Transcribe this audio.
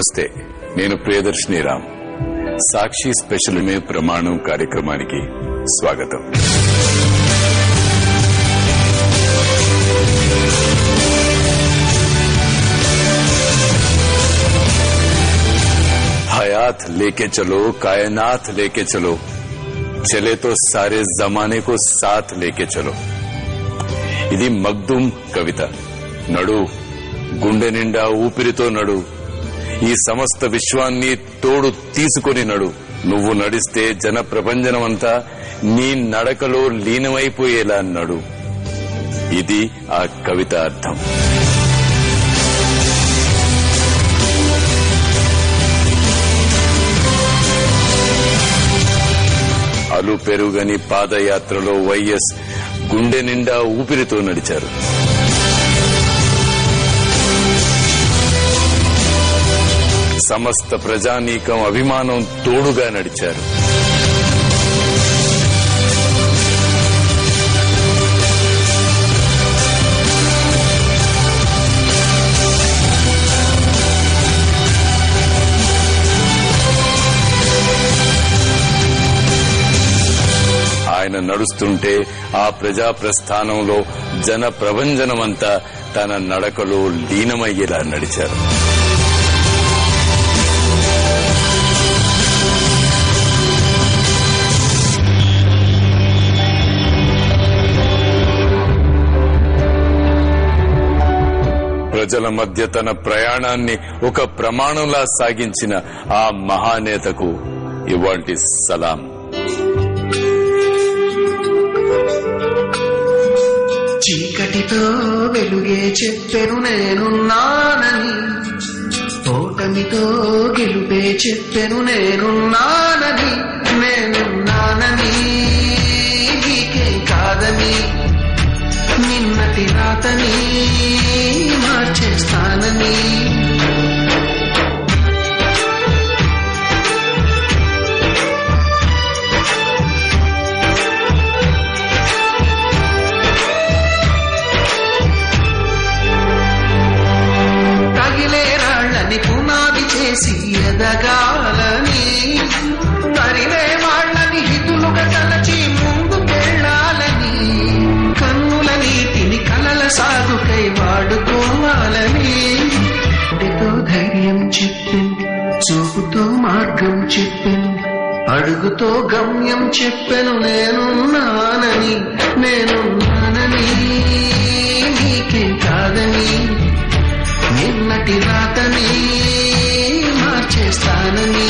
నమస్తే, నేను ప్రియదర్శిని రామ్. సాక్షి స్పెషల్ మే ప్రమాణం కార్యక్రమానికి స్వాగతం. हयात लेके चलो, कायनात लेके चलो, चले तो सारे जमाने को साथ लेके चलो. ఇది మగ్దుమ్ కవిత. నడు, గుండె నిండా ఊపిరితో నడు, ఈ సమస్త విశ్వాన్ని తోడు తీసుకొని నడు. నువ్వు నడిస్తే జన ప్రపంచనమంతా నీ నడకలో లీనమైపోయేలా నడు. ఇది ఆ కవిత అర్థం. అలు పెరుగని పాదయాత్రలో వైఎస్ గుండె నిండా ఊపిరితో నడిచారు. సమస్త ప్రజానీకం అభిమానం తోడుగా నడిచారు. ఆయన నడుస్తుంటే ఆ ప్రజా ప్రస్థానంలో జన ప్రభంజనమంతా తన నడకలో లీనమయ్యేలా నడిచారు. ప్రజల మధ్య తన ప్రయాణాన్ని ఒక ప్రమాణంలా సాగించిన ఆ మహానేతకు ఇవాల్టి సలాం. చీకటితో వెలుగే చెప్పెను నేనున్నానని, ఓటమితో గెలుపే చెప్పెను నేనున్నానని, నేనున్నానని నీకే కాదని, నిన్నటి రాతని మార్చేస్తానని. పునాది చేసి ఎదగాలని, తరివే వాళ్లని హితులుగా తలచి ముందుకెళ్లాలని, కన్నుల నీతిని కలల సాగుకై వాడుకోవాలని. ఎంతో ధైర్యం చెప్పింది, చూపుతో మార్గం చెప్పింది, అడుగుతో గమ్యం చెప్పెను నేనున్నానని, నేనున్నానని నీకేం కాదని, నిన్నటి రాతని మార్చేస్తానని.